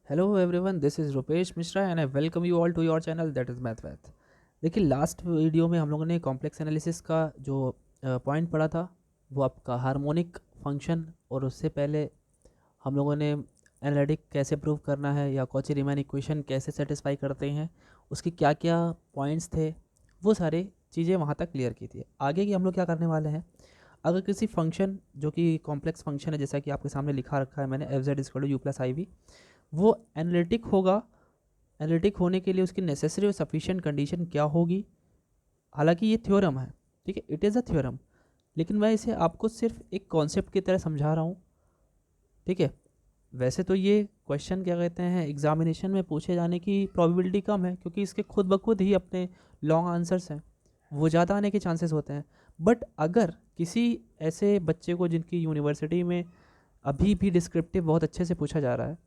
Hello everyone, this is Rupesh Mishra and I welcome you all to your channel that is Math Math। देखिए last video में हम लोगों ने complex analysis का जो point पढ़ा था वो आपका हार्मोनिक फंक्शन, और उससे पहले हम लोगों ने एनालिटिक कैसे प्रूव करना है या कॉची रीमैन इक्वेशन कैसे सेटिस्फाई करते हैं, उसके क्या क्या पॉइंट्स थे, वो सारी चीज़ें वहाँ तक क्लियर की थी। आगे की हम लोग क्या करने वाले हैं, अगर किसी फंक्शन जो कि कॉम्प्लेक्स फंक्शन है, जैसा कि आपके सामने लिखा रखा है मैंने, F Z is U plus I V, वो एनालिटिक होगा। एनालिटिक होने के लिए उसकी नेसेसरी और सफिशिएंट कंडीशन क्या होगी। हालांकि ये थ्योरम है, ठीक है, इट इज़ अ थ्योरम, लेकिन मैं इसे आपको सिर्फ एक कॉन्सेप्ट की तरह समझा रहा हूँ, ठीक है। वैसे तो ये क्वेश्चन क्या कहते हैं, एग्जामिनेशन में पूछे जाने की प्रोबेबिलिटी कम है, क्योंकि इसके खुद ब खुद ही अपने लॉन्ग आंसर्स हैं, वो ज़्यादा आने के चांसेस होते हैं। बट अगर किसी ऐसे बच्चे को जिनकी यूनिवर्सिटी में अभी भी डिस्क्रिप्टिव बहुत अच्छे से पूछा जा रहा है,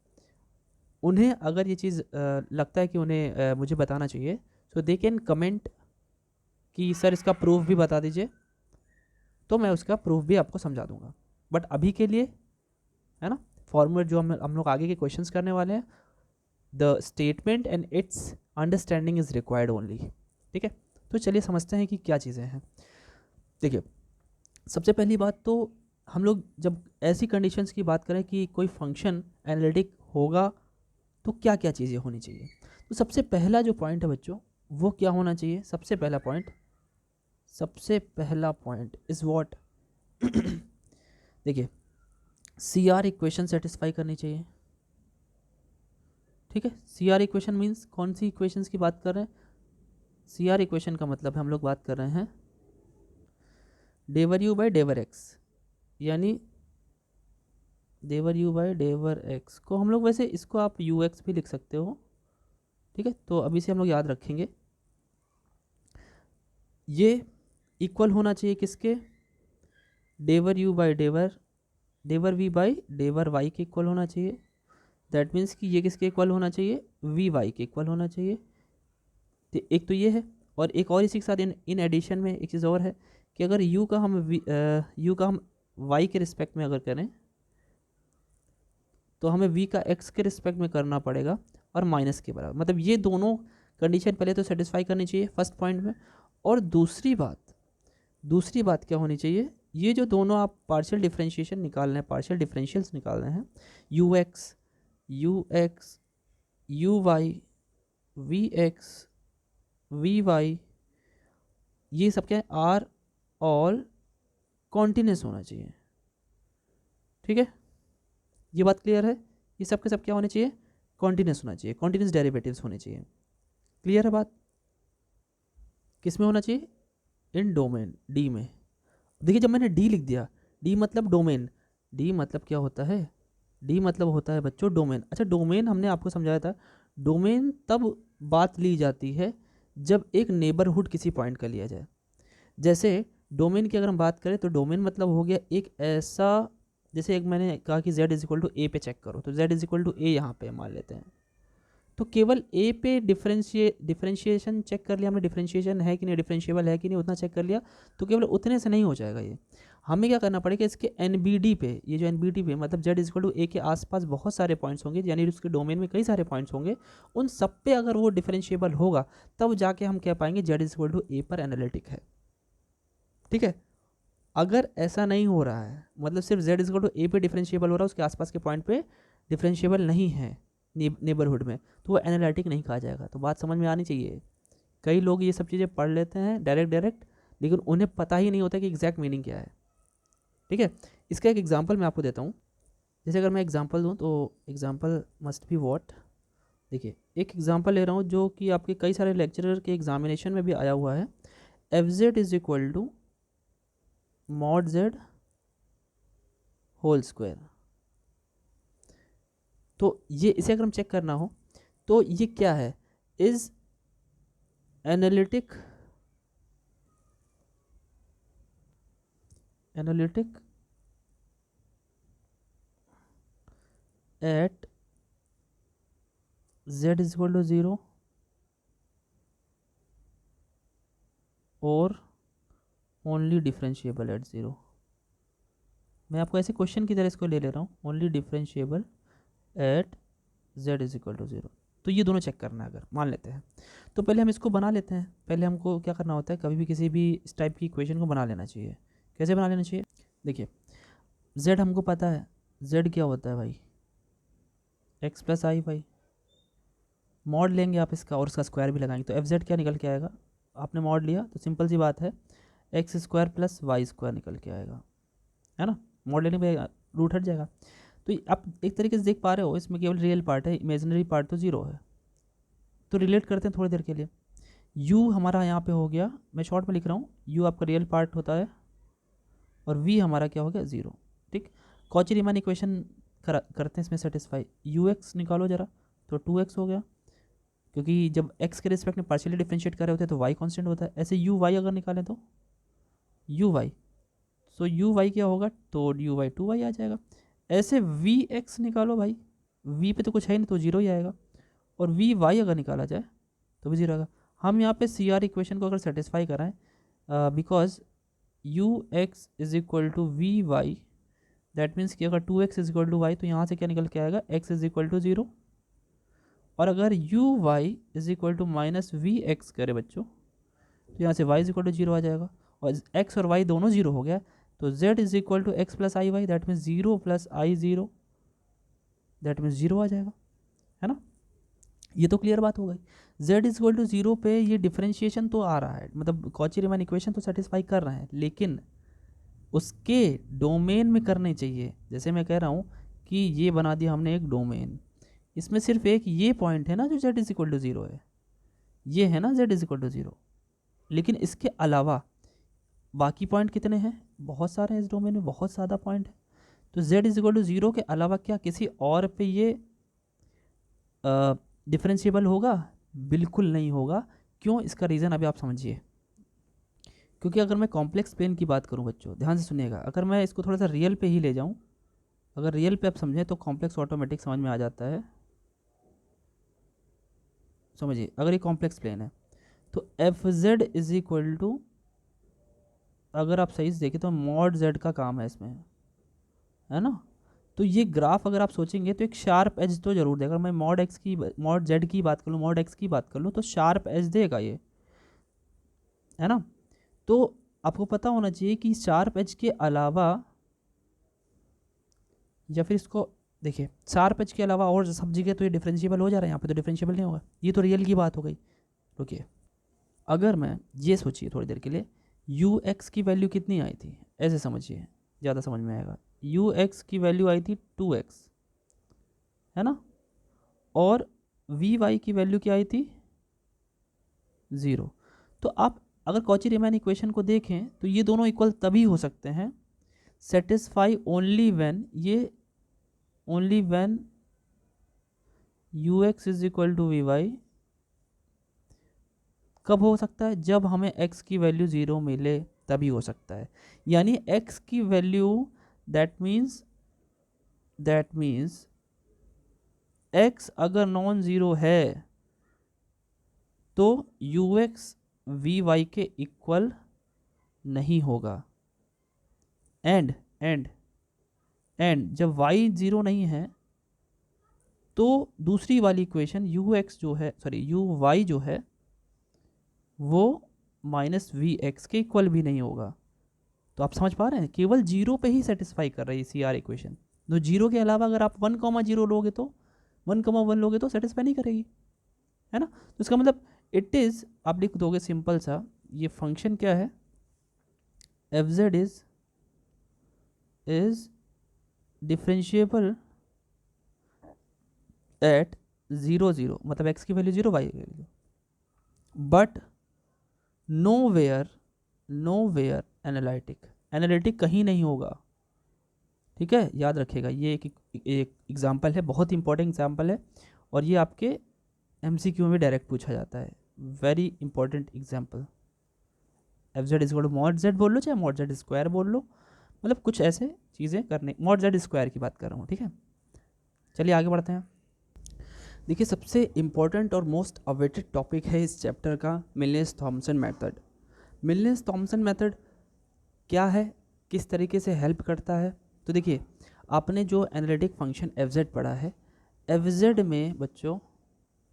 उन्हें अगर ये चीज़ लगता है कि उन्हें मुझे बताना चाहिए, सो दे कैन कमेंट कि सर इसका प्रूफ भी बता दीजिए, तो मैं उसका प्रूफ भी आपको समझा दूंगा। बट अभी के लिए, है ना, फॉर्मूला जो हम लोग आगे के क्वेश्चंस करने वाले हैं, the statement and it's understanding is required only, ठीक है। तो चलिए समझते हैं कि क्या चीज़ें हैं। देखिए, सबसे पहली बात तो हम लोग जब ऐसी कंडीशंस की बात करें कि कोई फंक्शन एनालिटिक होगा, तो क्या क्या चीज़ें होनी चाहिए। तो सबसे पहला जो पॉइंट है बच्चों, वो क्या होना चाहिए। सबसे पहला पॉइंट इज़ व्हाट देखिए, सी आर इक्वेशन सेटिस्फाई करनी चाहिए, ठीक है। सी आर इक्वेशन मीन्स कौन सी इक्वेशंस की बात कर रहे हैं। सी आर इक्वेशन का मतलब है, हम लोग बात कर रहे हैं डेवर यू बाई डेवर एक्स, यानी डेवर यू बाई डेवर एक्स को हम लोग, वैसे इसको आप यू एक्स भी लिख सकते हो, ठीक है। तो अभी से हम लोग याद रखेंगे, ये इक्वल होना चाहिए किसके, डेवर यू बाई डेवर वी बाई डेवर वाई के इक्वल होना चाहिए। दैट मीन्स कि ये किसके इक्वल होना चाहिए, वी वाई के इक्वल होना चाहिए। तो एक तो ये है, और एक और इसी के साथ इन एडिशन में एक चीज़ और है कि अगर यू का हम वाई के रिस्पेक्ट में अगर करें, तो हमें वी का एक्स के रिस्पेक्ट में करना पड़ेगा, और माइनस के बराबर। मतलब ये दोनों कंडीशन पहले तो सेटिस्फाई करनी चाहिए फर्स्ट पॉइंट में। और दूसरी बात क्या होनी चाहिए, ये जो दोनों आप पार्शियल डिफरेंशिएशन निकाल रहे हैं, पार्शियल डिफरेंशियल्स निकाल रहे हैं, u x u y v x v y, ये सब क्या है, आर ऑल कॉन्टिन्यूस होना चाहिए, ठीक है। ये बात क्लियर है, ये सब के सब क्या होने चाहिए, कॉन्टिन्यूस होना चाहिए, कॉन्टिन्यूस डेरिवेटिव्स होने चाहिए। क्लियर है बात, किस में होना चाहिए, इन डोमेन डी में। देखिए, जब मैंने डी लिख दिया, डी मतलब डोमेन, डी मतलब क्या होता है, डी मतलब होता है बच्चों डोमेन। अच्छा, डोमेन हमने आपको समझाया था, डोमेन तब बात ली जाती है जब एक नेबरहुड किसी पॉइंट का लिया जाए। जैसे डोमेन की अगर हम बात करें, तो डोमेन मतलब हो गया एक ऐसा, जैसे एक मैंने कहा कि z इज इक्वल टू ए पे चेक करो, तो z इज इक्वल टू ए यहाँ पे मान लेते हैं, तो केवल ए पे डिफरेंशिएशन चेक कर लिया हमने, डिफरेंशिएशन है कि नहीं, डिफरेंशिएबल है कि नहीं, उतना चेक कर लिया। तो केवल उतने से नहीं हो जाएगा, ये हमें क्या करना पड़ेगा, इसके एन बी डी पे, ये जो एन बी डी पे मतलब जेड इजक्वल टू ए के आसपास बहुत सारे पॉइंट्स होंगे, यानी उसके डोमेन में कई सारे पॉइंट्स होंगे, उन सब पे अगर वो डिफरेंशिएबल होगा, तब जाके हम कह पाएंगे जेड इजक्वल टू ए पर एनालिटिक है, ठीक है। अगर ऐसा नहीं हो रहा है, मतलब सिर्फ जेड इजक्वल टू ए पे डिफरेंशिएबल हो रहा है, उसके आसपास के पॉइंट पे डिफरेंशिएबल नहीं है नेबरहुड में, तो वो एनालिटिक नहीं कहा जाएगा। तो बात समझ में आनी चाहिए। कई लोग ये सब चीज़ें पढ़ लेते हैं डायरेक्ट डायरेक्ट, लेकिन उन्हें पता ही नहीं होता कि एग्जैक्ट मीनिंग क्या है, ठीक है। इसका एक एग्जांपल मैं आपको देता हूँ। जैसे अगर मैं एग्जांपल दूँ, तो एग्जांपल मस्ट बी व्हाट। देखिए, एक एग्जांपल ले रहा हूँ जो कि आपके कई सारे लेक्चरर के एग्जामिनेशन में भी आया हुआ है। F Z is equal to mod z whole square. तो ये इसे अगर हम चेक करना हो, तो ये क्या है, is analytic at z is equal to 0 और ओनली डिफरेंशिएबल एट 0। मैं आपको ऐसे क्वेश्चन की तरह इसको ले ले रहा हूँ, only differentiable at z is equal to 0। तो ये दोनों चेक करना है अगर मान लेते हैं, तो पहले हम इसको बना लेते हैं। पहले हमको क्या करना होता है, कभी भी किसी भी इस टाइप की इक्वेशन को बना लेना चाहिए। कैसे बना लेना चाहिए, देखिए z हमको पता है, z क्या होता है भाई, x plus i Y, mod लेंगे आप इसका और इसका स्क्वायर भी लगाएंगे तो एफ जेड क्या निकल के आएगा, आपने मॉड लिया तो सिंपल सी बात है x square plus y square निकल के आएगा, है ना। मॉड लेने पे रूट हट जाएगा। तो आप एक तरीके से देख पा रहे हो इसमें केवल रियल पार्ट है, इमेजिनरी पार्ट तो जीरो है। तो रिलेट करते हैं थोड़ी देर के लिए। u हमारा यहाँ पे हो गया, मैं शॉर्ट में लिख रहा हूँ, u आपका रियल पार्ट होता है और v हमारा क्या हो गया, ज़ीरो। ठीक, कॉची रीमान इक्वेशन करते हैं इसमें सेटिस्फाई, ux निकालो ज़रा, तो 2x हो गया, क्योंकि जब x के रिस्पेक्ट में पार्शियली डिफरेंशिएट कर रहे होते हैं तो y कांस्टेंट होता है। ऐसे यू वाई अगर निकालें तो u y, so u y क्या होगा, तो यू वाई 2y आ जाएगा। ऐसे वी एक्स निकालो भाई, v पे तो कुछ है नहीं तो जीरो ही आएगा, और वी वाई अगर निकाला जाए तो भी जीरो आएगा। हम यहाँ पे सी आर इक्वेशन को अगर सेटिस्फाई कराएं, because u x is equal to v y, that means कि अगर 2x is equal to Y तो यहाँ से क्या निकल के आएगा, x इज इक्वल टू 0। और अगर u y is equal to minus we x करे बच्चों, तो यहाँ से y इज इक्वल टू 0 आ जाएगा, और x और y दोनों 0 हो गया, तो z is equal to x plus i y, that means 0 plus i 0, that means 0 आ जाएगा, है ना। ये तो क्लियर बात हो गई। z इज इक्वल टू 0 पे ये डिफरेंशिएशन तो आ रहा है, मतलब कॉची रीमान इक्वेशन तो सेटिस्फाई कर रहे हैं, लेकिन उसके डोमेन में करने चाहिए। जैसे मैं कह रहा हूँ कि ये बना दिया हमने एक डोमेन, इसमें सिर्फ एक ये पॉइंट है ना जो z इज इक्वल टू 0 है, ये है ना z इज इक्वल टू 0, लेकिन इसके अलावा बाकी पॉइंट कितने हैं, बहुत सारे हैं इस डोमेन में, बहुत ज़्यादा पॉइंट है। तो z इज इक्वल टू 0 के अलावा क्या किसी और पे ये डिफरेंशिएबल होगा, बिल्कुल नहीं होगा। क्यों, इसका रीज़न अभी आप समझिए। क्योंकि अगर मैं कॉम्प्लेक्स प्लेन की बात करूं बच्चों, ध्यान से सुनिएगा, अगर मैं इसको थोड़ा सा रियल पे ही ले जाऊं, अगर रियल पे आप समझें तो कॉम्प्लेक्स ऑटोमेटिक समझ में आ जाता है। समझिए, अगर ये कॉम्प्लेक्स प्लेन है तो f Z is equal to, अगर आप सही से देखें तो मॉड जेड का काम है इसमें, है ना। तो ये ग्राफ अगर आप सोचेंगे तो एक शार्प एज तो जरूर देगा। अगर मैं मॉड एक्स की, मॉड जेड की बात कर लूँ, मॉड एक्स की बात कर लूँ, तो शार्प एज देगा ये, है ना। तो आपको पता होना चाहिए कि शार्प एज के अलावा, या फिर इसको देखिए, शार्प एज के अलावा और सब जगह तो ये डिफरेंशिएबल हो जा रहा है, यहाँ पे तो डिफरेंशिएबल नहीं होगा। ये तो रियल की बात हो गई। रुकिए, अगर मैं ये सोचिए थोड़ी देर के लिए, यू एक्स की वैल्यू कितनी आई थी, ऐसे समझिए ज़्यादा समझ में आएगा। यू एक्स की वैल्यू आई थी 2x, है ना, और वी वाई की वैल्यू क्या आई थी, 0। तो आप अगर कॉची रीमान इक्वेशन को देखें तो ये दोनों इक्वल तभी हो सकते हैं, सेटिस्फाई ओनली व्हेन, ये only when u x is equal to v y. कब हो सकता है, जब हमें x की वैल्यू 0 मिले तभी हो सकता है। यानी x की वैल्यू, दैट मीन्स x अगर नॉन ज़ीरो है तो यू एक्स वी वाई के इक्वल नहीं होगा। एंड जब y 0 नहीं है तो दूसरी वाली इक्वेशन यू एक्स जो है, सॉरी यू वाई जो है, वो माइनस वी एक्स के इक्वल भी नहीं होगा। तो आप समझ पा रहे हैं, केवल 0 पे ही सेटिस्फाई कर रही है सी आर इक्वेशन। तो 0 के अलावा अगर आप 1,0 लोगे तो 1,1 लोगे तो सेटिस्फाई नहीं करेगी, है ना। तो इसका मतलब इट इज़, आप लिख दोगे सिंपल सा, ये फंक्शन क्या है, f Z is differentiable eight 0 0, मतलब x की वैल्यू 0, y की वैल्यू, बट नोवेयर एनालिटिक कहीं नहीं होगा। ठीक है, याद रखिएगा, ये एक एग्जाम्पल है, बहुत इंपॉर्टेंट एग्जाम्पल है, और ये आपके MCQ में डायरेक्ट पूछा जाता है। Very important example. F Z is equal to mod z बोल लो, चाहे मॉड जेड स्क्वायर बोल लो, मतलब कुछ ऐसे चीज़ें करने, मॉड जेड स्क्वायर की बात कर रहा हूँ। ठीक है, चलिए आगे बढ़ते हैं। देखिए, सबसे इम्पॉर्टेंट और मोस्ट अवेटेड टॉपिक है इस चैप्टर का, मिलनेस-थॉमसन मेथड। मिलनेस-थॉमसन मेथड क्या है, किस तरीके से हेल्प करता है। तो देखिए, आपने जो एनालिटिक फंक्शन एफ जेड पढ़ा है, एफ जेड में बच्चों,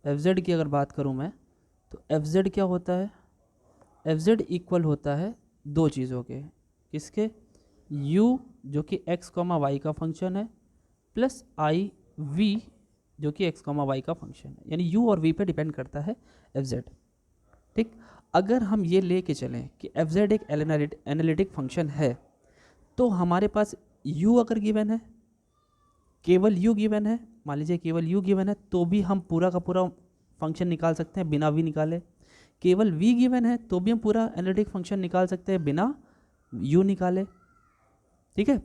एफ जेड की अगर बात करूँ मैं, तो एफ जेड क्या होता है, एफ जेड इक्वल होता है दो चीज़ों के, किसके, u जो कि x कॉमा वाई का फंक्शन है, प्लस आई v जो कि x कॉमा वाई का फंक्शन है, यानी u और v पे डिपेंड करता है एफ जेड। ठीक, अगर हम ये लेके चलें कि एफ जेड एक एनालिटिक फंक्शन है, तो हमारे पास u अगर गिवन है, केवल u गिवन है, मान लीजिए केवल u गिवन है, तो भी हम पूरा का पूरा फंक्शन निकाल सकते हैं बिना v निकाले। केवल v गिवन है तो भी हम पूरा एनालिटिक फंक्शन निकाल सकते हैं बिना u निकाले। ठीक है,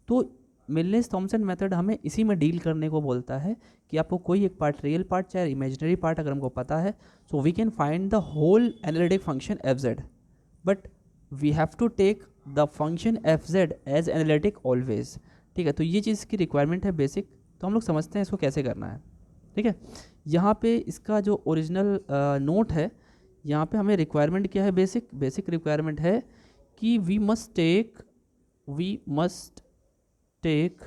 तो मिलनेस थॉमसन मेथड हमें इसी में डील करने को बोलता है कि आपको कोई एक पार्ट, रियल पार्ट चाहे इमेजिनरी पार्ट अगर हमको पता है, so we can find the whole analytic function f z, but we have to take the function f z as analytic always. ठीक है, तो ये चीज़ की रिक्वायरमेंट है बेसिक, तो हम लोग समझते हैं इसको कैसे करना है। ठीक है, यहाँ पे इसका जो ओरिजिनल नोट है, यहाँ पे हमें रिक्वायरमेंट क्या है, बेसिक रिक्वायरमेंट है कि we must take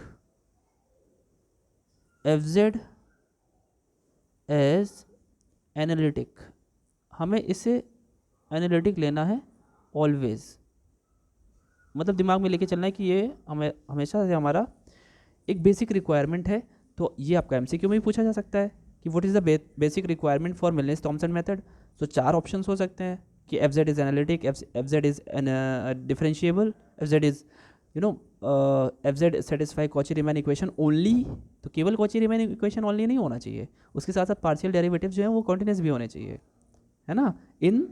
f z as analytic, हमें इसे एनालिटिक लेना है ऑलवेज, मतलब दिमाग में लेके चलना है कि ये हमें हमेशा से हमारा एक बेसिक रिक्वायरमेंट है। तो ये आपका एमसीक्यू में भी पूछा जा सकता है कि what is the basic requirement for Milne's Thomson method. तो चार ऑप्शंस हो सकते हैं कि F Z is analytic, F Z is differentiable, F Z is F Z satisfy Cauchy Riemann equation only. तो केवल कॉची रीमैन इक्वेशन ओनली नहीं होना चाहिए, उसके साथ साथ पार्शियल डेरिवेटिव जो है वो कॉन्टिन्यूस भी होने चाहिए, है ना। इन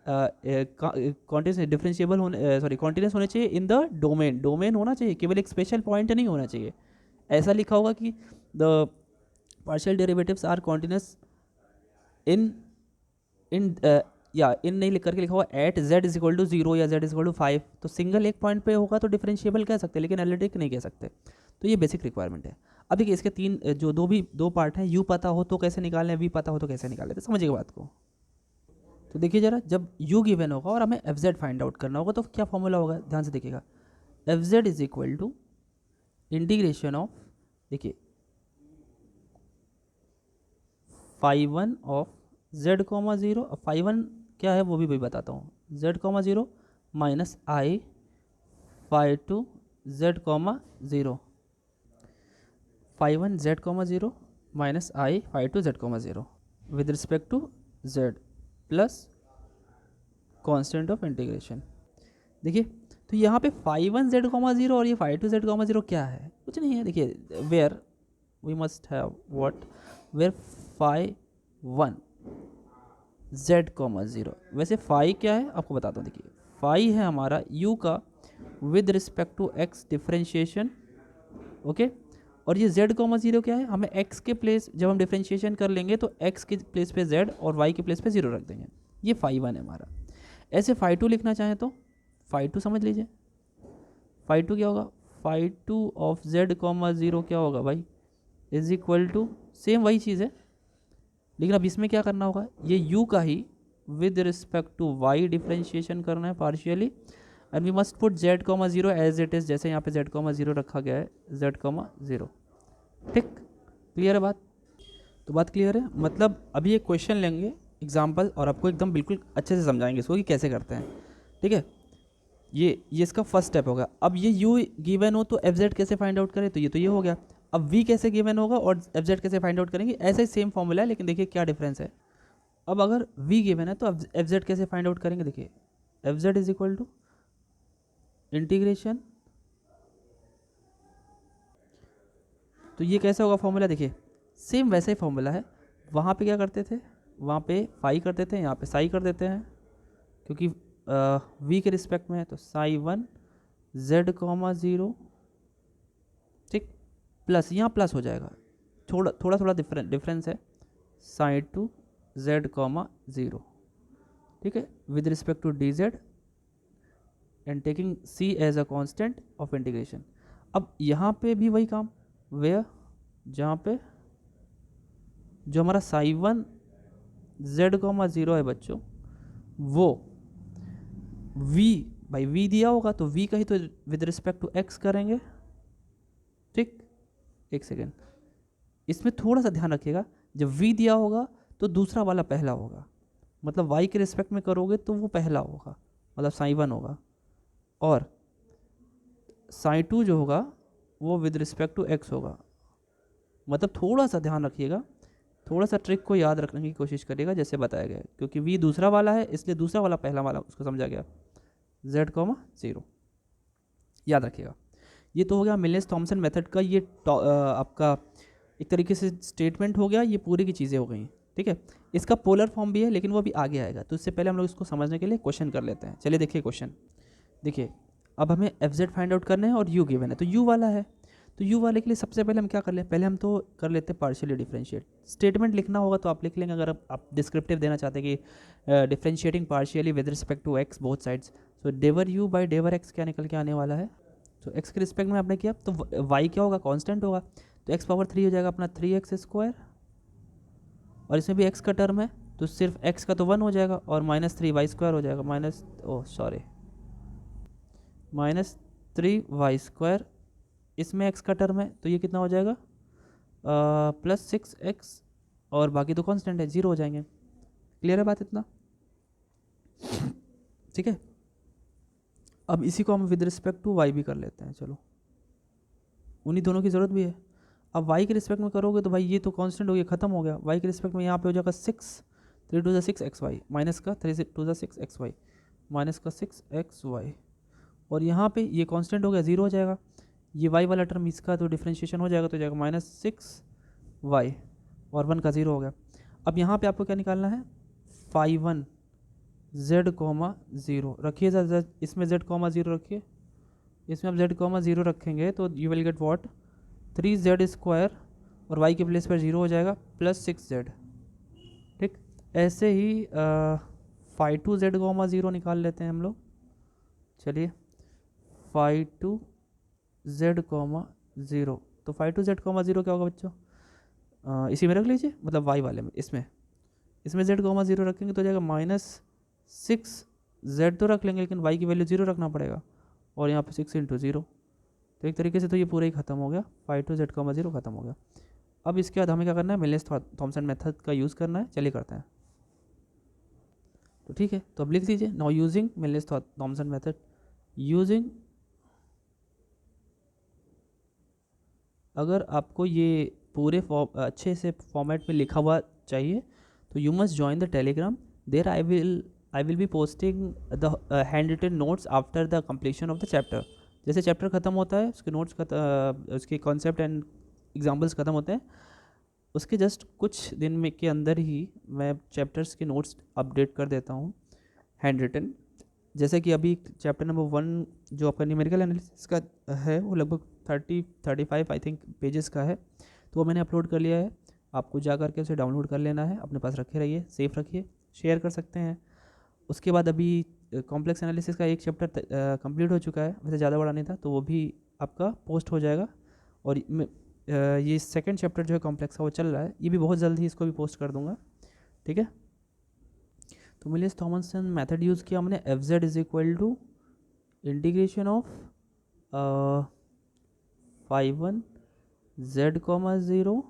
कॉन्टिन्यूस डिफरेंशिएबल होने, सॉरी कॉन्टिन्यूस होने चाहिए इन द डोमेन होना चाहिए, केवल एक स्पेशल पॉइंट नहीं होना चाहिए। ऐसा लिखा होगा कि the partial derivatives are continuous in in या इन नहीं लिख करके लिखा हुआ at z is equal to 0 या z इज इक्वल टू 5, तो सिंगल एक पॉइंट पे होगा तो डिफरेंशिएबल कह सकते हैं, लेकिन एनालिटिक नहीं कह सकते। तो ये बेसिक रिक्वायरमेंट है। अब देखिए इसके तीन जो दो पार्ट हैं, u पता हो तो कैसे निकालें, v पता हो तो कैसे निकालें, तो समझिएगा बात को। तो देखिए जरा, जब u गिवन होगा और हमें एफ जेड फाइंड आउट करना होगा तो क्या फॉर्मूला होगा, ध्यान से देखिएगा। F Z is equal to integration of, देखिए phi one of Z comma zero, phi one क्या है वो भी बताता हूँ, Z comma zero minus I phi two Z comma zero, phi one Z comma zero minus I phi two Z comma zero with respect to Z plus constant of integration. देखिए तो यहाँ पे phi one Z comma zero और ये phi two Z comma zero क्या है, कुछ नहीं है। देखिए where we must have what, where phi one Z comma zero, वैसे फाई क्या है आपको बताता हूँ। देखिए फाई है हमारा u का with respect to x differentiation, okay, और ये z कॉमा ज़ीरो क्या है, हमें x के प्लेस जब हम डिफरेंशिएशन कर लेंगे तो x के प्लेस पे z और y के प्लेस पे 0 रख देंगे, ये फाई वन है हमारा। ऐसे फाई टू लिखना चाहें तो फाई टू समझ लीजिए, फाई टू क्या होगा, phi two of z comma zero क्या होगा भाई, इज इक्वल टू सेम वही चीज़ है, लेकिन अब इसमें क्या करना होगा, ये u का ही with respect to y differentiation करना है partially, and we must put z comma zero as it is, जैसे यहाँ पे z कॉमा ज़ीरो रखा गया है, z कॉमा ज़ीरो। ठीक, क्लियर है बात, तो बात क्लियर है। मतलब अभी एक क्वेश्चन लेंगे एग्जाम्पल और आपको एकदम बिल्कुल अच्छे से समझाएंगे इसको कि कैसे करते हैं। ठीक है, ये इसका फर्स्ट स्टेप होगा। अब ये u गिवन हो तो एफ जेड कैसे फाइंड आउट करें, तो ये हो गया। अब v कैसे गिवन होगा और एफ जेड कैसे फाइंड आउट करेंगे, ऐसा ही सेम फॉर्मूला है, लेकिन देखिए क्या डिफरेंस है। अब अगर v गिवन है तो एफ जेड कैसे फाइंड आउट करेंगे, देखिए f Z is equal to integration, तो ये कैसा होगा फॉर्मूला, देखिए सेम वैसा ही फॉर्मूला है। वहाँ पे क्या करते थे, वहाँ पे फाई करते थे, यहाँ पे साई कर देते हैं, क्योंकि v के रिस्पेक्ट में है, तो psi one Z comma zero, ठीक, प्लस यहाँ प्लस हो जाएगा, थोड़ा डिफरेंस है, psi two Z comma zero, ठीक है, with respect to d z and taking c as a constant of integration. अब यहाँ पे भी वही काम, वेयर जहाँ पे जो हमारा Sai one Z comma zero है बच्चों, वो v भाई v दिया होगा तो v का ही तो विद रिस्पेक्ट टू x करेंगे। ठीक, एक सेकेंड, इसमें थोड़ा सा ध्यान रखिएगा, जब v दिया होगा तो दूसरा वाला पहला होगा, मतलब y के रिस्पेक्ट में करोगे तो वो पहला होगा, मतलब साइन 1 होगा, और साइन 2 जो होगा वो विद रिस्पेक्ट टू x होगा। मतलब थोड़ा सा ध्यान रखिएगा, थोड़ा सा ट्रिक को याद रखने की कोशिश करिएगा जैसे बताया गया है, क्योंकि v दूसरा वाला है इसलिए दूसरा वाला पहला वाला उसको समझा गया, z, 0 याद रखिएगा। ये तो हो गया मिलनेस थॉमसन मेथड का, ये आपका एक तरीके से स्टेटमेंट हो गया, ये पूरी की चीज़ें हो गई, ठीक है। इसका पोलर फॉर्म भी है लेकिन वो भी आगे आएगा, तो इससे पहले हम लोग इसको समझने के लिए क्वेश्चन कर लेते हैं। चलिए देखिए क्वेश्चन, देखिए अब हमें एफ फाइंड आउट करना है और यू गिवन है, तो यू वाला है, तो यू वाले के लिए सबसे पहले हम क्या कर लें, पहले हम तो कर लेते हैं पार्शियली डिफरेंशिएट। स्टेटमेंट लिखना होगा तो आप लिख लेंगे, अगर आप डिस्क्रिप्टिव देना चाहते हैं कि differentiating partially with respect to x both sides, तो डेवर यू बाई डेवर एक्स क्या निकल के आने वाला है, तो एक्स के रिस्पेक्ट में आपने किया तो वाई क्या होगा, कांस्टेंट होगा, तो एक्स पावर 3 हो जाएगा अपना 3x², और इसमें भी एक्स का टर्म है तो सिर्फ एक्स का तो 1 हो जाएगा, और -3y² हो जाएगा, -3y², इसमें एक्स का टर्म है तो ये कितना हो जाएगा +6x, और बाकी तो कांस्टेंट है 0 हो जाएंगे। क्लियर है बात इतना, ठीक है। अब इसी को हम विद रिस्पेक्ट टू वाई भी कर लेते हैं, चलो उन्हीं दोनों की ज़रूरत भी है। अब y के रिस्पेक्ट में करोगे तो भाई ये तो कांस्टेंट हो गया, ख़त्म हो गया, y के रिस्पेक्ट में यहाँ पे हो जाएगा 6, 3 to the 6xy, माइनस का 3 to the 6xy, माइनस का 6xy, और यहाँ पे ये कांस्टेंट हो गया 0 हो जाएगा, ये y वाला टर्म इसका तो डिफ्रेंशिएशन हो जाएगा, तो जाएगा -6y, और 1 का 0 हो गया। अब यहाँ पे आपको क्या निकालना है, 1 z, 0 रखिए, इसमें z, 0 रखिए, इसमें आप z, 0 रखेंगे तो you will get what 3z², और y के प्लेस पर 0 हो जाएगा +6z, ठीक। ऐसे ही 2z, 0 निकाल लेते हैं हम लोग। चलिए 2z, 0, तो 2z, 0 क्या होगा बच्चों, इसी में रख लीजिए, मतलब y वाले में, इसमें z, 0 रखेंगे तो हो जाएगा -6z, तो रख लेंगे लेकिन y की वैल्यू 0 रखना पड़ेगा, और यहाँ पे 6 × 0, तो एक तरीके से तो ये पूरा ही खत्म हो गया, 2z, 0 खत्म हो गया। अब इसके बाद हमें क्या करना है, मिलनेस थॉमसन मेथड का यूज़ करना है, चलिए करते हैं। तो ठीक है, तो अब लिख दीजिए, now using Milne's Thomson method, using, अगर आपको ये पूरे अच्छे से फॉर्मेट में लिखा हुआ चाहिए तो you must join the Telegram, there I will be posting the hand written notes after the completion of the chapter. जैसे चैप्टर ख़त्म होता है उसके नोट्स उसके कॉन्सेप्ट एंड एग्जाम्पल्स ख़त्म होते हैं, उसके जस्ट कुछ दिन में के अंदर ही मैं चैप्टर्स के नोट्स अपडेट कर देता हूँ हैंड रिटन। जैसे कि अभी चैप्टर नंबर 1 जो आपका न्यूमेरिकल एनालिसिस का है वो लगभग 35 आई थिंक पेजेस का है, तो वो मैंने अपलोड कर लिया है, आपको जा करके उसे डाउनलोड कर लेना है, अपने पास रखे रहिए, सेफ रखिए, शेयर कर सकते हैं। उसके बाद अभी कॉम्प्लेक्स एनालिसिस का एक चैप्टर कंप्लीट हो चुका है, वैसे ज़्यादा बड़ा नहीं था, तो वो भी आपका पोस्ट हो जाएगा, और ये सेकंड चैप्टर जो है कॉम्प्लेक्स का वो चल रहा है, ये भी बहुत जल्द ही इसको भी पोस्ट कर दूंगा, ठीक है। तो मिलनेस थॉमसन मेथड यूज़ किया हमने, f(z) is equal to integration of 1 z, 0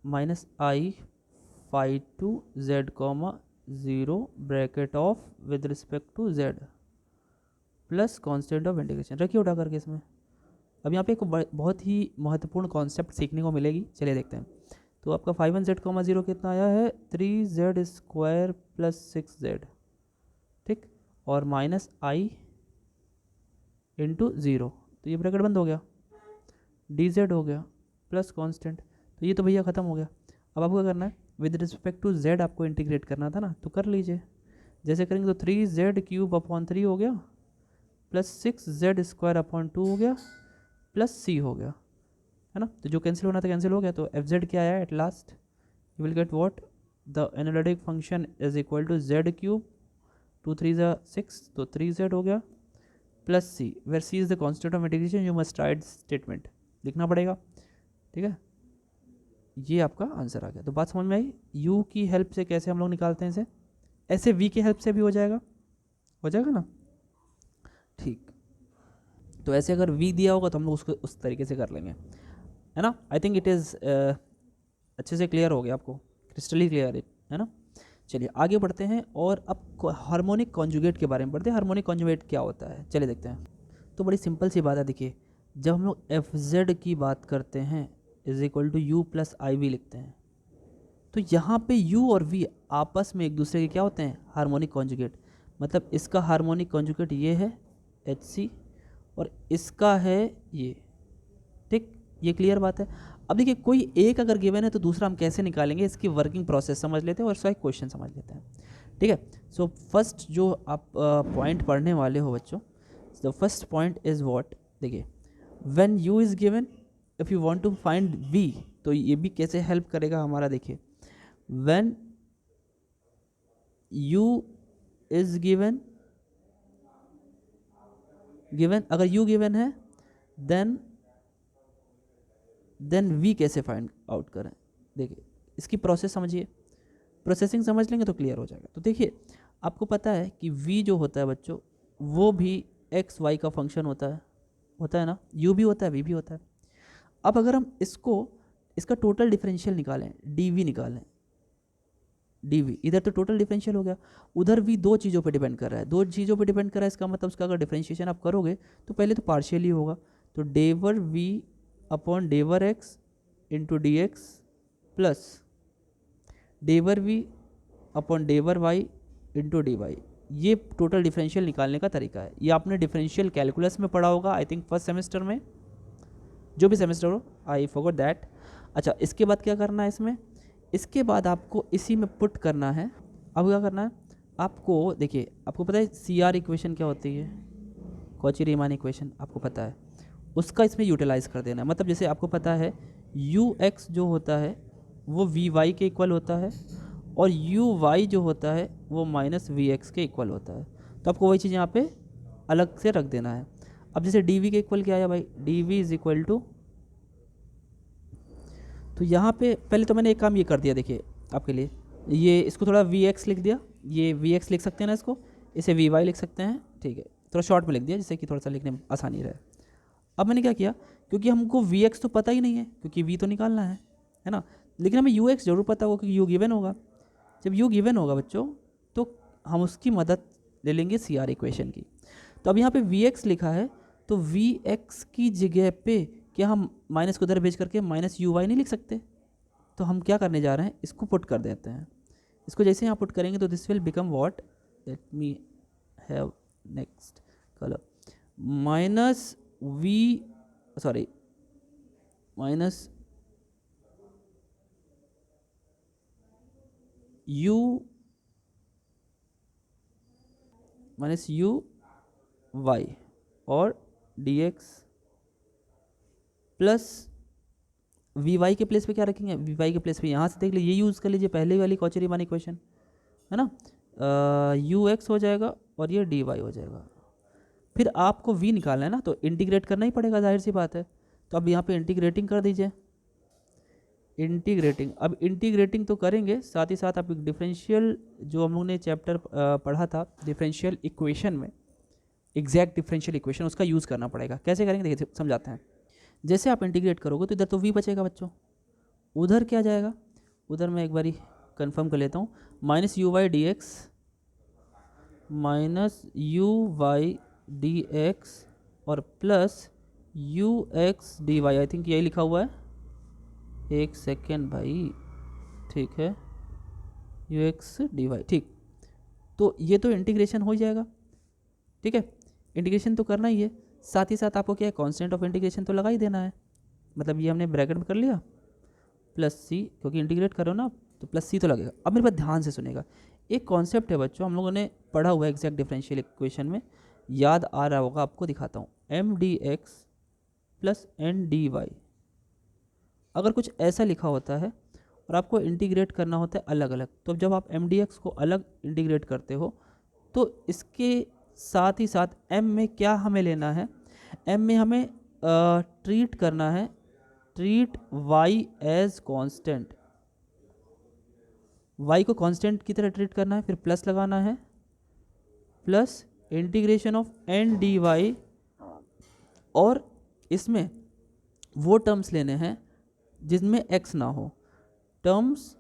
minus i 2 z, 0 bracket of with respect to z plus constant of integration, रखिए उठा करके इसमें। अब यहाँ पे एक बहुत ही महत्वपूर्ण कॉन्सेप्ट सीखने को मिलेगी, चलिए देखते हैं। तो आपका 1 z, 0 कितना आया है, 3z² प्लस 6z, ठीक, और माइनस i इंटू 0, तो ये ब्रैकेट बंद हो गया, dz हो गया प्लस कांस्टेंट, तो ये तो भैया ख़त्म हो गया। अब आपको क्या करना है, विद रिस्पेक्ट टू z आपको इंटीग्रेट करना था ना, तो कर लीजिए। जैसे करेंगे तो 3z³ हो गया प्लस 6z² हो गया प्लस c हो गया, है ना। तो जो कैंसिल होना था कैंसिल हो गया, तो f(z) क्या आया at last, you will get what, the analytic function is equal to z³, 2 3 6, तो 3z हो गया plus c, where c is the constant of integration, you must write statement लिखना पड़ेगा, ठीक है। ये आपका आंसर आ गया। तो बात समझ में आई, u की हेल्प से कैसे हम लोग निकालते हैं इसे, ऐसे v की हेल्प से भी हो जाएगा ना, ठीक। तो ऐसे अगर v दिया होगा तो हम लोग उसको उस तरीके से कर लेंगे। है ना। आई थिंक इट इज़ अच्छे से क्लियर हो गया आपको, क्रिस्टली क्लियर है ना। चलिए आगे बढ़ते हैं और अब हार्मोनिक कॉन्जुगेट के बारे में पढ़ते हैं। हार्मोनिक कॉन्जुगेट क्या होता है, चलिए देखते हैं। तो बड़ी सिंपल सी बात है, देखिए जब हम लोग एफ जेड की बात करते हैं is equal to u plus I v लिखते हैं, तो यहाँ पे u और v आपस में एक दूसरे के क्या होते हैं, हार्मोनिक कॉन्जुगेट। मतलब इसका हार्मोनिक कॉन्जुगेट ये है HC और इसका है ये, ठीक, ये क्लियर बात है। अब देखिए कोई एक अगर गिवन है तो दूसरा हम कैसे निकालेंगे, इसकी वर्किंग प्रोसेस समझ लेते हैं और इसका एक क्वेश्चन समझ लेते हैं, ठीक है। सो फर्स्ट जो आप पॉइंट पढ़ने वाले हो बच्चों, the first point is what, देखिए when u is given, if you want to find v, तो ये भी कैसे हेल्प करेगा हमारा, देखिए when u is given अगर u given है then v कैसे फाइंड आउट करें। देखिए इसकी प्रोसेस समझिए, प्रोसेसिंग समझ लेंगे तो क्लियर हो जाएगा। तो देखिए आपको पता है कि v जो होता है बच्चों वो भी x y का फंक्शन होता है ना, u भी होता है v भी होता है। अब अगर हम इसका टोटल डिफरेंशियल निकालें, dv निकालें, dv इधर तो टोटल डिफरेंशियल हो गया, उधर भी दो चीज़ों पे डिपेंड कर रहा है, दो चीज़ों पे डिपेंड कर रहा है, इसका मतलब उसका अगर डिफरेंशिएशन आप करोगे तो पहले तो पार्शियली होगा, तो डेवर v अपॉन डेवर x into D x plus डेवर v अपॉन डेवर y इंटू डी वाई। ये टोटल डिफरेंशियल निकालने का तरीका है। ये आपने डिफरेंशियल कैलकुलस में पढ़ा होगा, आई थिंक फर्स्ट सेमेस्टर में, जो भी सेमेस्टर हो, आई फॉरगॉट दैट। अच्छा इसके बाद क्या करना है इसमें, इसके बाद आपको इसी में पुट करना है। अब क्या करना है आपको, देखिए आपको पता है सी आर इक्वेशन क्या होती है, कॉची रीमान इक्वेशन आपको पता है, उसका इसमें यूटिलाइज कर देना है। मतलब जैसे आपको पता है यू एक्स जो होता है वो वी वाई के इक्वल होता है और यू वाई जो होता है वो माइनस वी एक्स के इक्वल होता है, तो आपको वही चीज़ यहाँ पे अलग से रख देना है। अब जैसे डी वी के इक्वल क्या आया भाई, d v is equal to, तो यहाँ पे पहले तो मैंने एक काम ये कर दिया, देखिए आपके लिए, ये इसको थोड़ा वी एक्स लिख दिया, ये वी एक्स लिख सकते हैं ना इसको, इसे वी वाई लिख सकते हैं, ठीक है, थोड़ा शॉर्ट में लिख दिया जिससे कि थोड़ा सा लिखने में आसानी रहे। अब मैंने क्या किया, क्योंकि हमको वी एक्स तो पता ही नहीं है क्योंकि वी तो निकालना है ना, लेकिन हमें यू एक्स जरूर पता होगा क्योंकि यू गिवन होगा। जब यू गिवन होगा बच्चों तो हम उसकी मदद ले लेंगे सी आर इक्वेशन की। तो अब यहाँ पे वी एक्स लिखा है तो वी एक्स की जगह पे क्या हम माइनस को उधर भेज करके माइनस यू वाई नहीं लिख सकते, तो हम क्या करने जा रहे हैं, इसको पुट कर देते हैं। इसको जैसे यहाँ पुट करेंगे तो this will become what, let me have next colour, minus V sorry minus U Y और D x plus V Y के प्लेस पे क्या रखेंगे, वी वाई के प्लेस पे यहाँ से देख लीजिए, ये यूज़ कर लीजिए पहले वाली कॉची रीमान इक्वेशन, है ना, यू एक्स हो जाएगा और ये डी वाई हो जाएगा। फिर आपको v निकालना है ना, तो इंटीग्रेट करना ही पड़ेगा, जाहिर सी बात है। तो अब यहाँ पे इंटीग्रेटिंग कर दीजिए, इंटीग्रेटिंग, अब इंटीग्रेटिंग तो करेंगे साथ ही साथ आप डिफरेंशियल जो हम लोग ने चैप्टर पढ़ा था डिफरेंशियल इक्वेशन में, एग्जैक्ट डिफरेंशियल इक्वेशन, उसका यूज़ करना पड़ेगा। कैसे करेंगे देखिए समझाते हैं। जैसे आप इंटीग्रेट करोगे तो इधर तो v बचेगा बच्चों, उधर क्या जाएगा, उधर मैं एक बारी कंफर्म कर लेता हूँ, minus U Y D X minus U Y D X और plus U X D Y, I think यही लिखा हुआ है, एक सेकेंड भाई, ठीक है, यू एक्स डी वाई, ठीक। तो ये तो इंटीग्रेशन हो जाएगा, ठीक है, इंटीग्रेशन तो करना ही है, साथ ही साथ आपको क्या है, कांस्टेंट ऑफ इंटीग्रेशन तो लगा ही देना है। मतलब ये हमने ब्रैकेट में कर लिया प्लस सी, क्योंकि इंटीग्रेट करो ना तो प्लस सी तो लगेगा। अब मेरे पास ध्यान से सुनेगा, एक कॉन्सेप्ट है बच्चों हम लोगों ने पढ़ा हुआ है एग्जैक्ट डिफरेंशियल इक्वेशन में, याद आ रहा होगा आपको, दिखाता हूँ, m d x plus n d y, अगर कुछ ऐसा लिखा होता है और आपको इंटीग्रेट करना होता है अलग अलग, तो जब आप एम डी एक्स को अलग इंटीग्रेट करते हो तो इसके साथ ही साथ m में क्या हमें लेना है, m में हमें ट्रीट करना है, treat y as constant, y को कांस्टेंट की तरह ट्रीट करना है, फिर प्लस लगाना है, plus integration of n dy, और इसमें वो टर्म्स लेने हैं जिसमें x ना हो, terms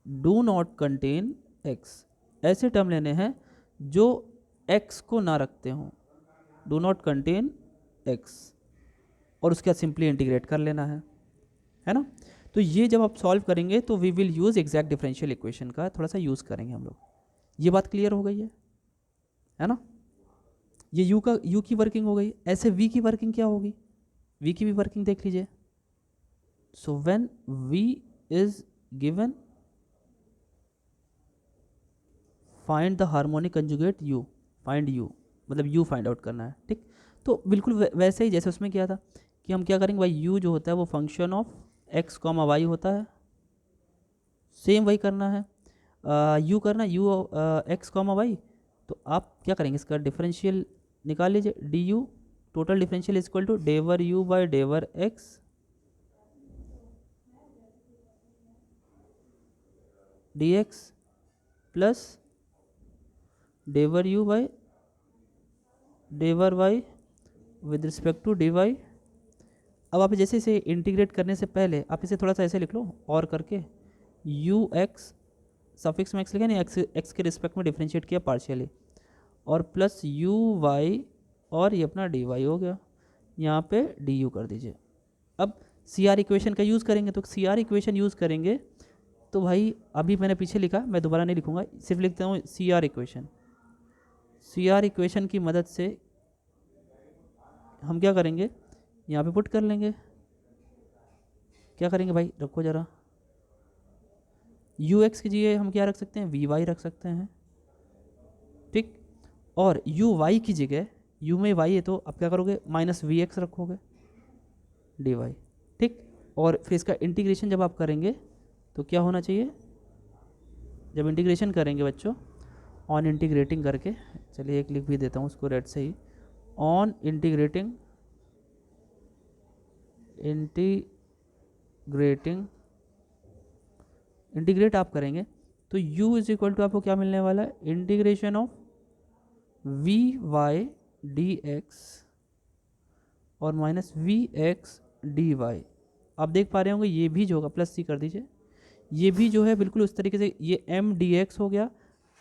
do not contain x, ऐसे टर्म लेने हैं जो x को ना रखते हों, डू नॉट कंटेन x, और उसके बाद सिंपली इंटीग्रेट कर लेना है ना। तो ये जब आप सॉल्व करेंगे तो we will use exact differential equation का थोड़ा सा यूज़ करेंगे हम लोग। ये बात क्लियर हो गई है ना। ये u की वर्किंग हो गई। ऐसे v की वर्किंग क्या होगी, v की भी वर्किंग देख लीजिए। So when v is given, find the harmonic conjugate u, find u मतलब u फाइंड आउट करना है, ठीक। तो बिल्कुल वैसे ही जैसे उसमें किया था कि हम क्या करेंगे भाई, u जो होता है वो फंक्शन ऑफ x, y होता है, सेम वही करना है। u करना u x, y, तो आप क्या करेंगे, इसका डिफरेंशियल निकाल लीजिए, du total differential is equal to डेवर u बाई डेवर x dx प्लस डेवर u बाई डेवर y with respect to dy। अब आप जैसे इसे इंटीग्रेट करने से पहले आप इसे थोड़ा सा ऐसे लिख लो और करके, u x सफिक्स में x लिखा नहीं, x के रिस्पेक्ट में डिफरेंशिएट किया पार्शियली, और प्लस u y और ये अपना dy हो गया, यहाँ पे du कर दीजिए। अब सी आर इक्वेशन का यूज़ करेंगे, तो सी आर इक्वेशन यूज़ करेंगे तो भाई अभी मैंने पीछे लिखा, मैं दोबारा नहीं लिखूँगा, सिर्फ लिखता हूँ C R equation. C R equation की मदद से हम क्या करेंगे, यहाँ पे पुट कर लेंगे। क्या करेंगे भाई, रखो ज़रा, यू एक्स की जगह हम क्या रख सकते हैं, वी वाई रख सकते हैं, ठीक। और यू वाई की जगह, यू में वाई है तो आप क्या करोगे, माइनस वी एक्स रखोगे डी वाई, ठीक। और फिर इसका इंटीग्रेशन जब आप करेंगे तो क्या होना चाहिए, जब इंटीग्रेशन करेंगे बच्चों, ऑन इंटीग्रेटिंग करके, चलिए एक लिख भी देता हूँ उसको रेड से ही, ऑन इंटीग्रेटिंग इंटीग्रेट आप करेंगे तो u इज इक्वल टू आपको क्या मिलने वाला है, integration of V Y D X और minus we X D Y. आप देख पा रहे होंगे ये भी जो होगा, प्लस सी कर दीजिए, ये भी जो है बिल्कुल उस तरीके से, ये एम डी एक्स हो गया,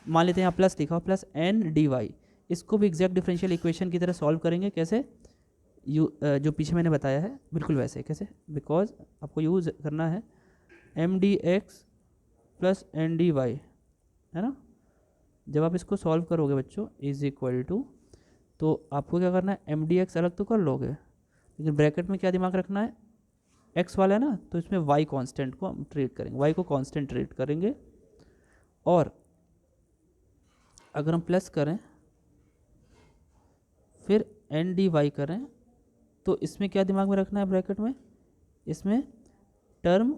मान लेते हैं यहाँ प्लस लिखा हो, प्लस एन डी वाई, इसको भी एग्जैक्ट डिफरेंशियल इक्वेशन की तरह सॉल्व करेंगे। कैसे, जो पीछे मैंने बताया है बिल्कुल वैसे। कैसे, बिकॉज आपको यूज़ करना है m d x plus n d y, है ना। जब आप इसको सॉल्व करोगे बच्चों, इज इक्वल टू, तो आपको क्या करना है, एम डी एक्स अलग तो कर लोगे, लेकिन ब्रैकेट में क्या दिमाग रखना है, एक्स वाला है ना, तो इसमें वाई कांस्टेंट को हम ट्रीट करेंगे, वाई को कांस्टेंट ट्रीट करेंगे। और अगर हम प्लस करें फिर एन डी वाई करें, तो इसमें क्या दिमाग में रखना है ब्रैकेट में, इसमें टर्म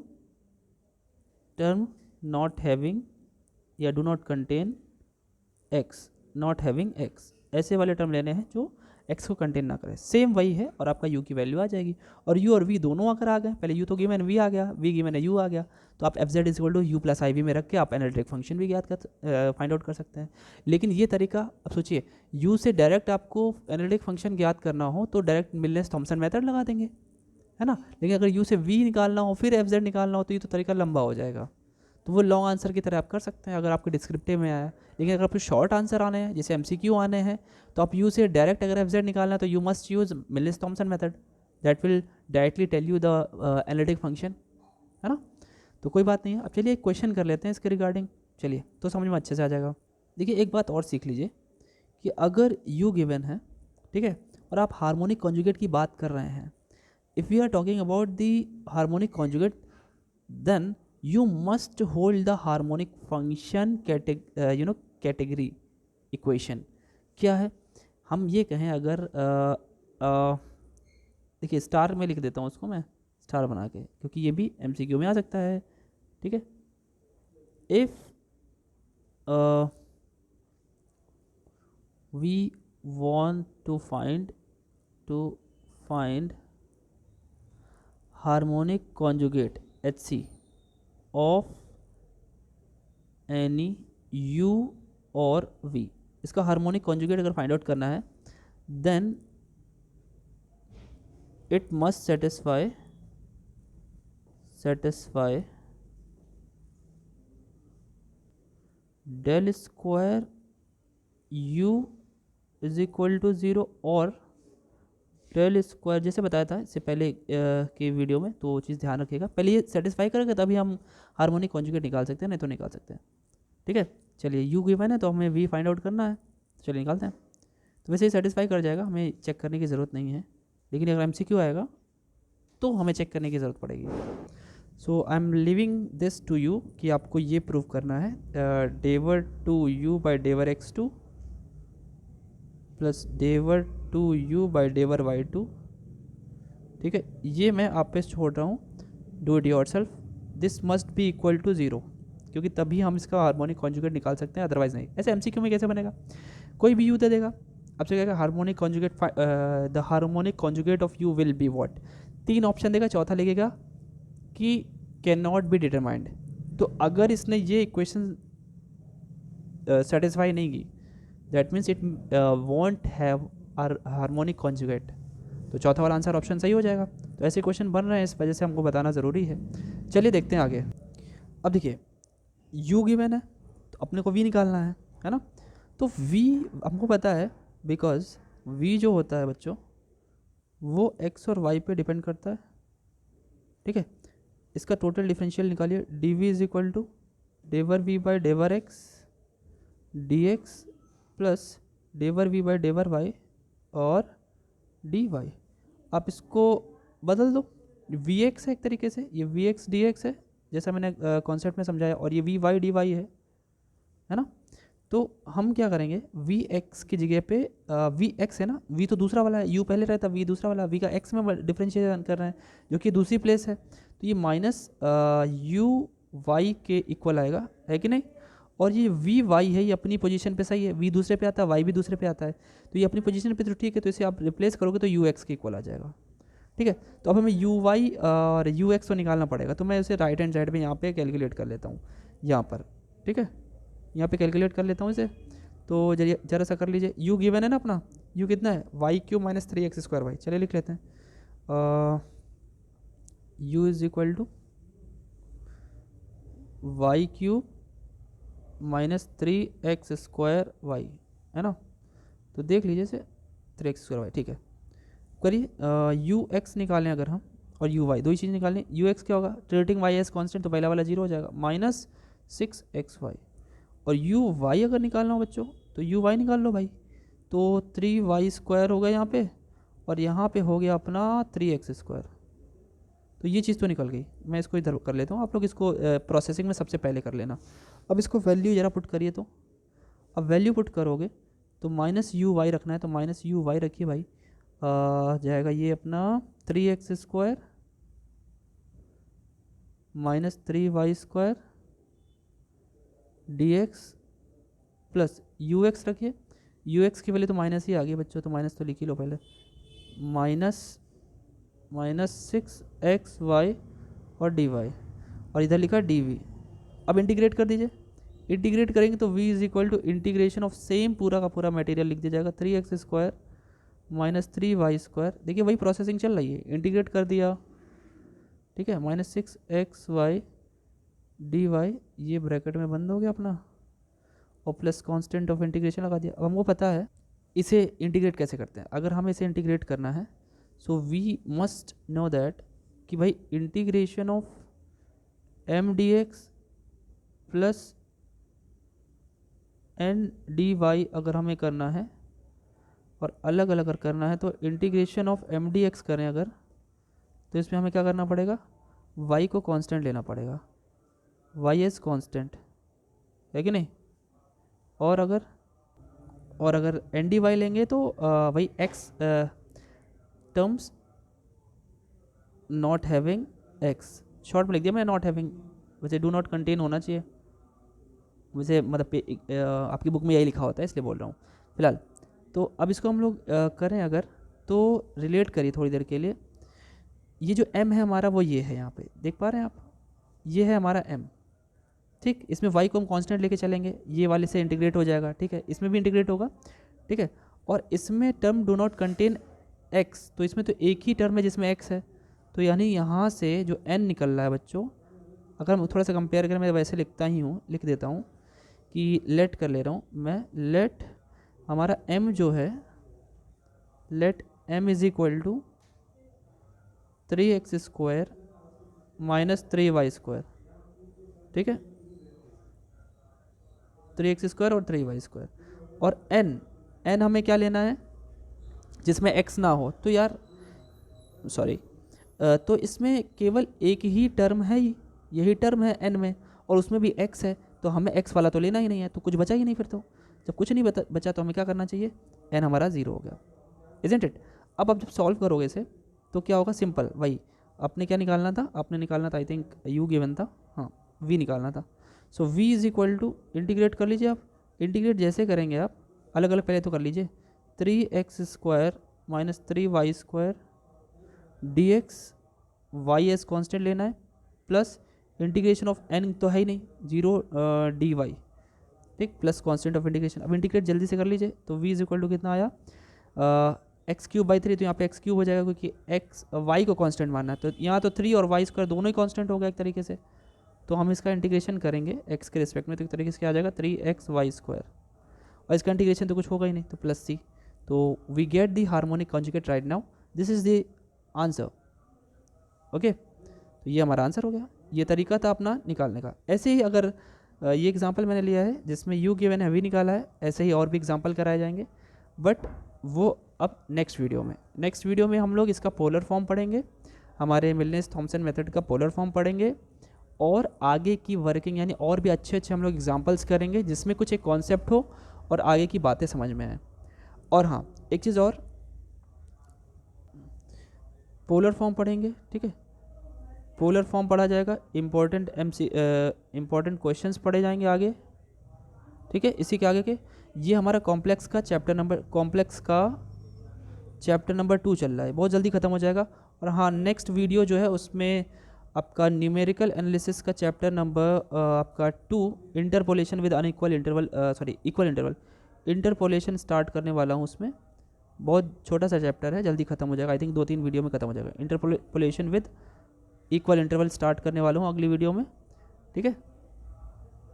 नॉट हैविंग या do not contain x, not having x, ऐसे वाले टर्म लेने हैं जो एक्स को कंटेन ना करे। सेम वही है और आपका यू की वैल्यू आ जाएगी। और यू और वी दोनों अगर आ गए, पहले यू तो गिवन वी आ गया, वी गिवन है यू आ गया, तो आप f Z is equal to u plus I v में रख के आप एनालिटिक फंक्शन भी ज्ञात कर फाइंड आउट कर सकते हैं। लेकिन ये तरीका, अब सोचिए, यू से डायरेक्ट आपको एनालिटिक फंक्शन ज्ञात करना हो तो डायरेक्ट मिलनेस थॉम्सन मेथड लगा देंगे, है ना। लेकिन अगर यू से वी निकालना हो फिर एफ जेड निकालना हो तो ये तो तरीका लंबा हो जाएगा, तो वो लॉन्ग आंसर की तरह आप कर सकते हैं अगर आपके डिस्क्रिप्टिव में आया। लेकिन अगर आपको शॉर्ट आंसर आने हैं, जैसे एमसीक्यू आने हैं, तो आप यू से डायरेक्ट अगर एफ निकालना है तो you must use Milne's Thomson method, that will directly tell you the analytic function, है ना। तो कोई बात नहीं है। अब चलिए एक क्वेश्चन कर लेते हैं इसके रिगार्डिंग, चलिए तो समझ में अच्छे से आ जाएगा। देखिए एक बात और सीख लीजिए कि अगर यू गिवन है, ठीक है, और आप हार्मोनिक कॉन्जुगेट की बात कर रहे हैं, if we are talking about the harmonic conjugate, then you must hold the harmonic function category equation। क्या है, हम ये कहें अगर देखिए स्टार में लिख देता हूँ उसको मैं, स्टार बना के, क्योंकि ये भी एमसीक्यू में आ सकता है, ठीक है। If we want to find harmonic conjugate HC of any u और v, इसका हार्मोनिक कॉन्जुगेट अगर फाइंड आउट करना है, then it must satisfy satisfy del square u is equal to 0 और डेल स्क्वायर, जैसे बताया था इससे पहले के वीडियो में, तो वो चीज़ ध्यान रखिएगा। पहले ये सेटिस्फाई करेंगे तभी हम हार्मोनिक कॉन्जुगेट निकाल सकते हैं, नहीं तो निकाल सकते हैं। ठीक है, चलिए u गिवन है तो हमें v फाइंड आउट करना है, चलिए निकालते हैं। तो वैसे ही सेटिस्फाई कर जाएगा, हमें चेक करने की ज़रूरत नहीं है, लेकिन अगर MCQ आएगा तो हमें चेक करने की ज़रूरत पड़ेगी। So I am living this to you कि आपको ये प्रूव करना है डेवर टू u बाई डेवर x2 प्लस डेवर टू u बाई डेवर y2। ठीक है, ये मैं आप पे छोड़ रहा हूँ, do it yourself. This must be equal to 0, क्योंकि तभी हम इसका हार्मोनिक कॉन्जुगेट निकाल सकते हैं, अदरवाइज नहीं। ऐसे MCQ में कैसे बनेगा, कोई भी u दे देगा, आपसे कहेगा harmonic conjugate, the harmonic conjugate of u will be what, 3 option देगा, चौथा लिखेगा कि कैन नॉट बी डिटरमाइंड। तो अगर इसने ये इक्वेशन सेटिस्फाई नहीं की, that means it won't have harmonic conjugate, तो चौथा वाला आंसर ऑप्शन सही हो जाएगा। तो ऐसे क्वेश्चन बन रहे हैं, इस वजह से हमको बताना ज़रूरी है। चलिए देखते हैं आगे। अब देखिए u गिवन है तो अपने को v निकालना है ना। तो v हमको पता है, बिकॉज v जो होता है बच्चों वो x और y पे डिपेंड करता है। ठीक है, इसका टोटल डिफरेंशियल निकालिए, dv इज इक्वल टू डेवर v बाई डेवर x dx प्लस डेवर v बाई डेवर y और dy। आप इसको बदल दो, vx है एक तरीके से, ये vx dx है जैसा मैंने कॉन्सेप्ट में समझाया, और ये vy dy है ना। तो हम क्या करेंगे, vx की जगह पे vx है ना, v तो दूसरा वाला है, u पहले रहता, v दूसरा वाला, v का x में डिफरेंशिएशन कर रहे हैं जो कि दूसरी प्लेस है, तो ये माइनस u y के इक्वल आएगा, है कि नहीं। और ये वी वाई है, ये अपनी पोजीशन पे सही है, v दूसरे पे आता है, y भी दूसरे पे आता है, तो ये अपनी पोजीशन पे तो ठीक है, तो इसे आप रिप्लेस करोगे तो ux के इक्वल आ जाएगा। ठीक है, तो अब हमें u y और ux को निकालना पड़ेगा, तो मैं इसे राइट हैंड साइड पे यहाँ पे कैलकुलेट कर लेता हूँ, यहाँ पर। ठीक है, यहाँ पे कैलकुलेट कर लेता हूँ इसे, तो जरा सा कर लीजिए। u गिवन है ना अपना, u कितना है, y³ माइनस 3x²y। चलिए लिख लेते हैं, u is equal to y³ minus 3x²y, है ना। तो देख लीजिए इसे, 3x²y। ठीक है, करिए ux निकालें अगर हम, और uy, दो ही चीज़ निकालें। ux क्या होगा, ट्रीटिंग y एज कांस्टेंट, तो पहला वाला 0 हो जाएगा, माइनस 6xy। और uy अगर निकालना हो बच्चों तो uy निकाल लो भाई, तो 3y² होगा यहाँ पे, और यहाँ पे हो गया अपना 3x²। तो ये चीज़ तो निकल गई, मैं इसको इधर कर लेता हूँ, आप लोग इसको प्रोसेसिंग में सबसे पहले कर लेना। अब इसको वैल्यू ज़रा पुट करिए, तो अब वैल्यू पुट करोगे तो माइनस uy रखना है, तो माइनस uy रखिए भाई, जाएगा ये अपना 3x² minus 3y² dx plus ux रखिए, ux की वैल्यू तो माइनस ही आ गई बच्चों, तो माइनस तो लिख ही लो पहले, माइनस 6xy और dy, और इधर लिखा dv। अब इंटीग्रेट कर दीजिए, इंटीग्रेट करेंगे तो v is equal to integration of same पूरा का पूरा मटेरियल लिख दिया जाएगा, 3x² माइनस 3y²। देखिए वही प्रोसेसिंग चल रही है, इंटीग्रेट कर दिया, ठीक है, माइनस 6xy dy, ये ब्रैकेट में बंद हो गया अपना, और प्लस कांस्टेंट ऑफ इंटीग्रेशन लगा दिया। अब हमको पता है इसे इंटीग्रेट कैसे करते हैं। अगर हमें इसे इंटीग्रेट करना है, so we must know that कि भाई integration of m dx plus n dy अगर हमें करना है, और अलग अलग अगर करना है, तो इंटीग्रेशन ऑफ m dx करें अगर, तो इसमें हमें क्या करना पड़ेगा, y को कांस्टेंट लेना पड़ेगा, y एज कांस्टेंट, है कि नहीं। और अगर एन डी वाई लेंगे तो वही x terms not having x, short में लिख दिया मैं नॉट हैविंग, वैसे डू नॉट कंटेन होना चाहिए, वैसे मतलब आपकी बुक में यही लिखा होता है, इसलिए बोल रहा हूँ फिलहाल। तो अब इसको हम लोग करें अगर, तो रिलेट करिए थोड़ी देर के लिए। ये जो m है हमारा वो ये है, यहाँ पे देख पा रहे हैं आप, ये है हमारा m, ठीक। इसमें y को हम कांस्टेंट लेके चलेंगे, ये वाले से इंटीग्रेट हो जाएगा, ठीक है, इसमें भी इंटीग्रेट होगा, ठीक है। और इसमें term do not contain x, तो इसमें तो एक ही टर्म है जिसमें x है, तो यानी यहाँ से जो n निकल रहा है बच्चों, अगर मैं थोड़ा सा कंपेयर करें, मैं वैसे लिखता ही हूँ, लिख देता हूँ कि लेट कर ले रहा हूँ मैं, लेट हमारा m जो है, let m is equal to 3x square minus 3y square, ठीक है, 3x स्क्वायर और 3y स्क्वायर। और n हमें क्या लेना है जिसमें x ना हो, तो यार सॉरी, तो इसमें केवल एक ही टर्म है, यही टर्म है n में, और उसमें भी x है, तो हमें x वाला तो लेना ही नहीं है, तो कुछ बचा ही नहीं फिर। तो जब कुछ नहीं बचा तो हमें क्या करना चाहिए, n हमारा 0 हो गया, इजंट इट। अब जब सॉल्व करोगे इसे तो क्या होगा, सिंपल वही, आपने क्या निकालना था, आपने निकालना था आई थिंक u गिवन था, हाँ v निकालना था। So v is equal to, integrate कर लीजिए आप, इंटीग्रेट जैसे करेंगे आप, अलग अलग पहले तो कर लीजिए, 3x square minus 3y square dx, y S constant लेना है, प्लस इंटीग्रेशन ऑफ n तो है ही नहीं, 0 dy, ठीक, प्लस कॉन्स्टेंट ऑफ इंटीग्रेशन। अब इंटीग्रेट जल्दी से कर लीजिए, तो v इज इक्वल टू कितना आया, एक्स क्यूब बाई 3, तो यहाँ पे एक्स क्यूब हो जाएगा क्योंकि एक्स वाई को कांस्टेंट मानना है, तो यहाँ तो 3 और वाई स्क्वायर दोनों ही कांस्टेंट हो गया एक तरीके से। तो हम इसका इंटीग्रेशन करेंगे एक्स के रिस्पेक्ट में, तो एक तरीके से क्या आ जाएगा 3x वाई स्क्वायर, और इसका इंटीग्रेशन तो कुछ होगा ही नहीं, तो प्लस सी। तो we get the harmonic conjugate right now, this is the answer. Okay, तो ये हमारा आंसर हो गया, ये तरीका था अपना निकालने का। ऐसे ही अगर ये एग्जाम्पल मैंने लिया है जिसमें यू गिवन है वी निकाला है, ऐसे ही और भी एग्जाम्पल कराए जाएंगे, बट वो अब नेक्स्ट वीडियो में हम लोग इसका पोलर फॉर्म पढ़ेंगे, हमारे मिलनेस थॉमसन मेथड का पोलर फॉर्म पढ़ेंगे, और आगे की वर्किंग यानी और भी अच्छे अच्छे हम लोग एग्जाम्पल्स करेंगे जिसमें कुछ एक कॉन्सेप्ट हो और आगे की बातें समझ में आए। और हाँ, एक चीज़ और, पोलर फॉर्म पढ़ेंगे, ठीक है, पोलर फॉर्म पढ़ा जाएगा, इम्पोर्टेंट क्वेश्चंस पढ़े जाएंगे आगे, ठीक है। इसी के आगे के ये हमारा कॉम्प्लेक्स का चैप्टर नंबर 2 चल रहा है, बहुत जल्दी ख़त्म हो जाएगा। और हाँ, नेक्स्ट वीडियो जो है उसमें आपका न्यूमेरिकल एनालिसिस का चैप्टर नंबर आपका 2, interpolation with unequal interval, equal interval, interpolation start करने वाला हूँ उसमें। बहुत छोटा सा चैप्टर है, जल्दी खत्म हो जाएगा, आई थिंक 2-3 वीडियो में खत्म हो जाएगा। Interpolation with equal interval start करने वाला हूँ अगली वीडियो में, ठीक है।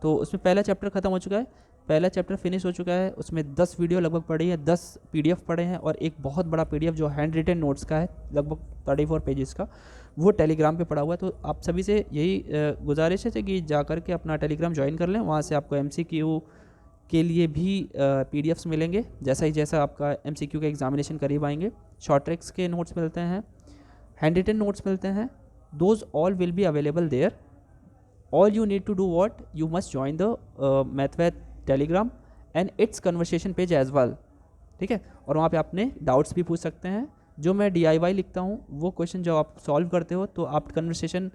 तो उसमें पहला चैप्टर खत्म हो चुका है, पहला चैप्टर फिनिश हो चुका है, उसमें 10 वीडियो लगभग पढ़ी है, 10 PDF पढ़े हैं, और एक बहुत बड़ा PDF जो हैंड रिटन नोट्स का है लगभग 34 पेजेस का, वो टेलीग्राम पे पड़ा हुआ है। तो आप सभी से यही गुजारिश है कि जा कर के अपना टेलीग्राम ज्वाइन कर लें, वहाँ से आपको MCQ के लिए भी PDFs मिलेंगे, जैसा आपका MCQ का एग्जामिनेशन करीब आएंगे, शॉर्ट ट्रिक्स के नोट्स मिलते हैं, हैंड रिटन नोट्स मिलते हैं, those all will be available there. All you need to do what? You must join the MathWath Telegram and its conversation page as well, ठीक है। और वहाँ पे आपने डाउट्स भी पूछ सकते हैं, जो मैं DIY लिखता हूँ वो क्वेश्चन जो आप सॉल्व करते हो तो आप कन्वर्सेशन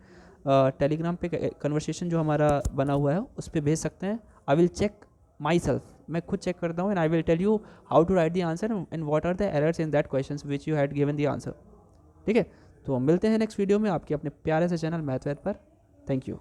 टेलीग्राम पे कन्वर्सेशन जो हमारा बना हुआ है उस पर भेज सकते हैं। I will check myself, मैं खुद चेक करता हूँ, and I will tell you how to write the answer and what are the errors in that questions which you had given the answer, ठीक है। तो हम मिलते हैं नेक्स्ट वीडियो में आपके अपने प्यारे से चैनल मैथवैथ पर। Thank you.